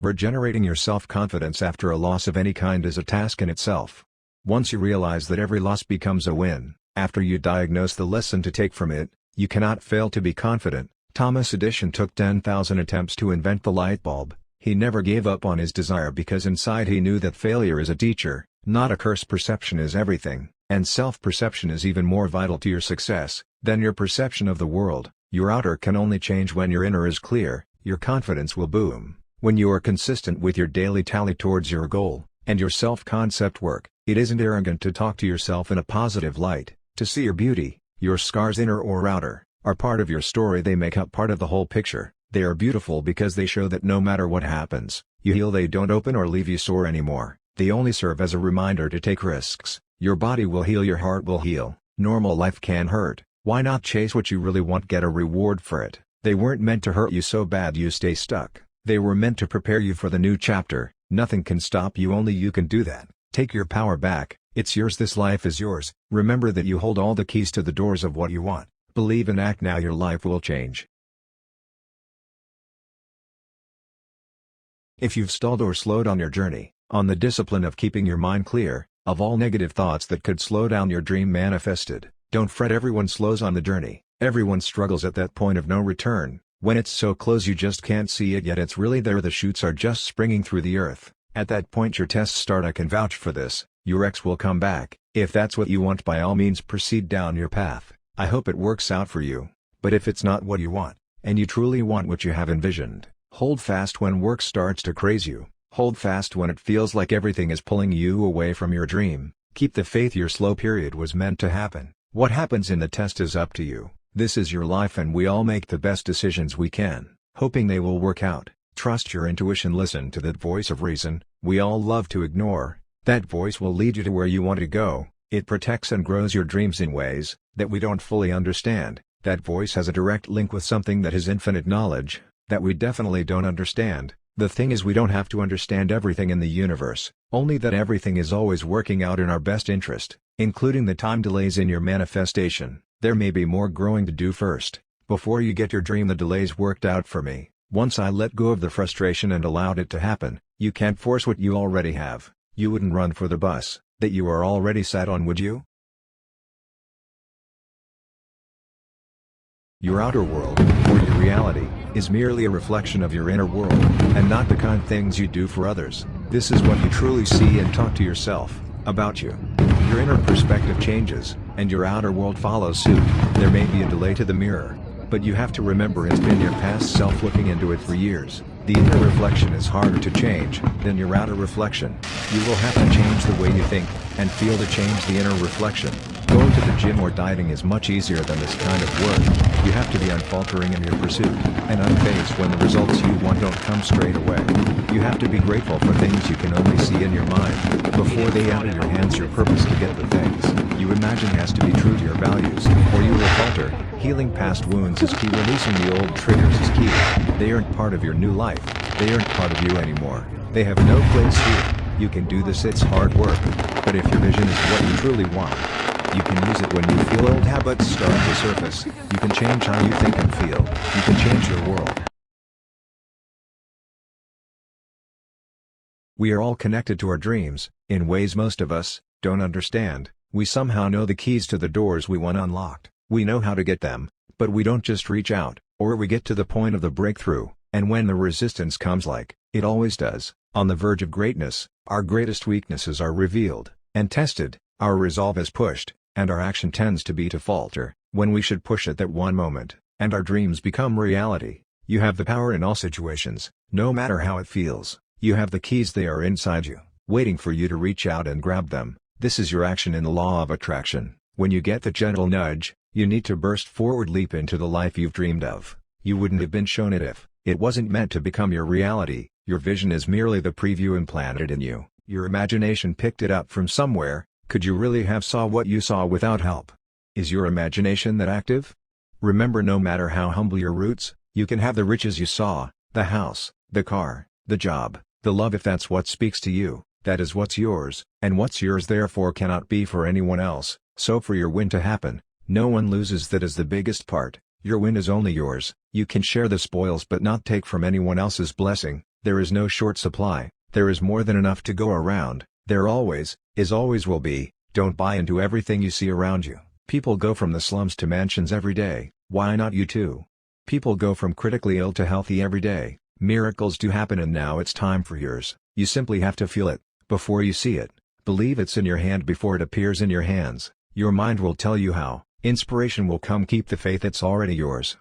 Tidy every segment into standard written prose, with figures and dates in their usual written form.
Regenerating your self-confidence after a loss of any kind is a task in itself. Once you realize that every loss becomes a win, after you diagnose the lesson to take from it, you cannot fail to be confident. Thomas Edison took 10,000 attempts to invent the light bulb. He never gave up on his desire because inside he knew that failure is a teacher, not a curse. Perception is everything, and self-perception is even more vital to your success than your perception of the world. Your outer can only change when your inner is clear. Your confidence will boom when you are consistent with your daily tally towards your goal, and your self-concept work. It isn't arrogant to talk to yourself in a positive light, to see your beauty. Your scars, inner or outer, are part of your story. They make up part of the whole picture. They are beautiful because they show that no matter what happens, you heal. They don't open or leave you sore anymore. They only serve as a reminder to take risks. Your body will heal, your heart will heal. Normal life can hurt. Why not chase what you really want? Get a reward for it. They weren't meant to hurt you so bad you stay stuck. They were meant to prepare you for the new chapter. Nothing can stop you, only you can do that. Take your power back. It's yours. This life is yours. Remember that you hold all the keys to the doors of what you want. Believe and act now. Your life will change. If you've stalled or slowed on your journey, on the discipline of keeping your mind clear of all negative thoughts that could slow down your dream manifested, don't fret. Everyone slows on the journey. Everyone struggles at that point of no return, when it's so close you just can't see it yet. It's really there. The shoots are just springing through the earth. At that point your tests start. I can vouch for this. Your ex will come back. If that's what you want, by all means proceed down your path. I hope it works out for you. But if it's not what you want, and you truly want what you have envisioned, hold fast when work starts to craze you. Hold fast when it feels like everything is pulling you away from your dream. Keep the faith. Your slow period was meant to happen. What happens in the test is up to you. This is your life and we all make the best decisions we can, hoping they will work out. Trust your intuition. Listen to that voice of reason we all love to ignore. That voice will lead you to where you want to go. It protects and grows your dreams in ways that we don't fully understand. That voice has a direct link with something that has infinite knowledge, that we definitely don't understand. The thing is, we don't have to understand everything in the universe, only that everything is always working out in our best interest, including the time delays in your manifestation. There may be more growing to do first, before you get your dream. The delays worked out for me. Once I let go of the frustration and allowed it to happen. You can't force what you already have. You wouldn't run for the bus that you are already sat on, would you? Your outer world, or your reality, is merely a reflection of your inner world, and not the kind things you do for others. This is what you truly see and talk to yourself about you. Your inner perspective changes, and your outer world follows suit. There may be a delay to the mirror, but you have to remember it's been your past self looking into it for years. The inner reflection is harder to change than your outer reflection. You will have to change the way you think and feel to change the inner reflection. Going to the gym or dieting is much easier than this kind of work. You have to be unfaltering in your pursuit, and unfazed when the results you want don't come straight away. You have to be grateful for things you can only see in your mind, before they enter your hands. Your purpose to get the things you imagine has to be true to your values, or you will falter. Healing past wounds is key. Releasing the old triggers is key. They aren't part of your new life. They aren't part of you anymore. They have no place here. You can do this. It's hard work. But if your vision is what you truly want, you can use it. When you feel old habits start to surface, you can change how you think and feel. You can change your world. We are all connected to our dreams, in ways most of us don't understand. We somehow know the keys to the doors we want unlocked. We know how to get them, but we don't just reach out, or we get to the point of the breakthrough, and when the resistance comes, like it always does, on the verge of greatness, our greatest weaknesses are revealed and tested. Our resolve is pushed, and our action tends to be to falter, when we should push at that one moment, and our dreams become reality. You have the power in all situations, no matter how it feels. You have the keys. They are inside you, waiting for you to reach out and grab them. This is your action in the law of attraction. When you get the gentle nudge, you need to burst forward, leap into the life you've dreamed of. You wouldn't have been shown it if it wasn't meant to become your reality. Your vision is merely the preview implanted in you. Your imagination picked it up from somewhere. Could you really have saw what you saw without help? Is your imagination that active? Remember, no matter how humble your roots, you can have the riches you saw, the house, the car, the job, the love. If that's what speaks to you, that is what's yours, and what's yours therefore cannot be for anyone else. So for your win to happen, no one loses. That is the biggest part. Your win is only yours. You can share the spoils but not take from anyone else's blessing. There is no short supply, there is more than enough to go around, there always will be. Don't buy into everything you see around you. People go from the slums to mansions every day, why not you too? People go from critically ill to healthy every day, miracles do happen and now it's time for yours. You simply have to feel it, before you see it. Believe it's in your hand before it appears in your hands. Your mind will tell you how, inspiration will come, keep the faith, it's already yours.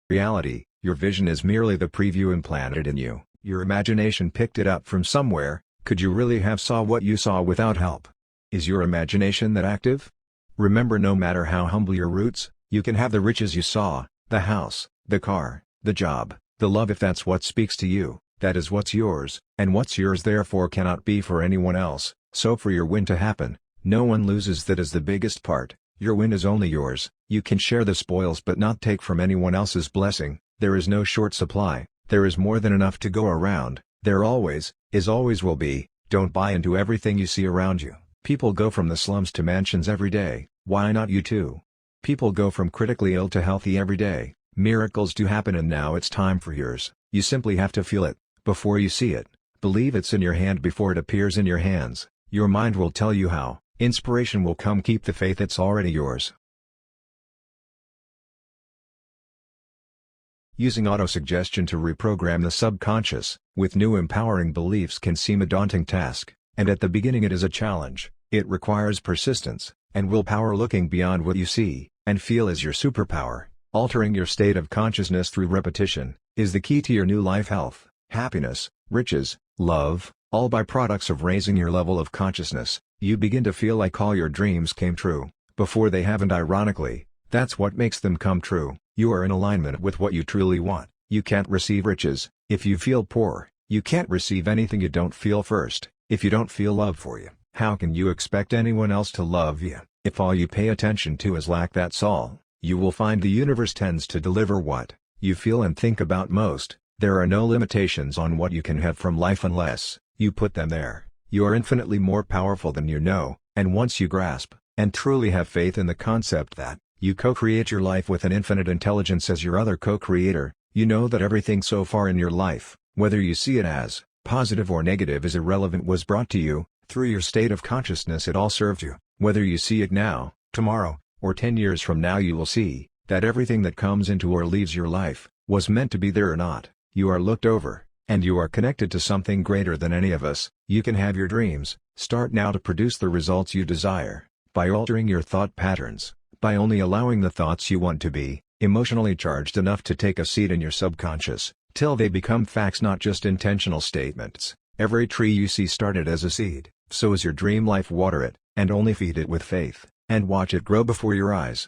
Reality, your vision is merely the preview implanted in you. Your imagination picked it up from somewhere. Could you really have saw what you saw without help? Is your imagination that active? Remember, no matter how humble your roots, you can have the riches you saw, the house, the car, the job, the love. If that's what speaks to you, that is what's yours, and what's yours therefore cannot be for anyone else. So for your win to happen, no one loses. That is the biggest part. Your win is only yours. You can share the spoils but not take from anyone else's blessing. There is no short supply, there is more than enough to go around, there always will be. Don't buy into everything you see around you. People go from the slums to mansions every day, why not you too? People go from critically ill to healthy every day, miracles do happen and now it's time for yours. You simply have to feel it, before you see it. Believe it's in your hand before it appears in your hands. Your mind will tell you how, inspiration will come, keep the faith, it's already yours. Using autosuggestion to reprogram the subconscious, with new empowering beliefs can seem a daunting task, and at the beginning it is a challenge. It requires persistence, and willpower. Looking beyond what you see, and feel is your superpower. Altering your state of consciousness through repetition, is the key to your new life, health, happiness, riches, love, all byproducts of raising your level of consciousness. You begin to feel like all your dreams came true, before they haven't. Ironically, that's what makes them come true. You are in alignment with what you truly want. You can't receive riches if you feel poor. You can't receive anything you don't feel first. If you don't feel love for you, how can you expect anyone else to love you? If all you pay attention to is lack, that's all. You will find the universe tends to deliver what you feel and think about most. There are no limitations on what you can have from life unless you put them there. You are infinitely more powerful than you know, and once you grasp and truly have faith in the concept that you co-create your life with an infinite intelligence as your other co-creator, you know that everything so far in your life, whether you see it as positive or negative, is irrelevant, was brought to you through your state of consciousness. It all served you. Whether you see it now, tomorrow, or 10 years from now, you will see that everything that comes into or leaves your life was meant to be there or not. You are looked over, and you are connected to something greater than any of us. You can have your dreams. Start now to produce the results you desire, by altering your thought patterns. By only allowing the thoughts you want to be emotionally charged enough to take a seat in your subconscious, till they become facts, not just intentional statements. Every tree you see started as a seed, so is your dream life. Water it, and only feed it with faith, and watch it grow before your eyes.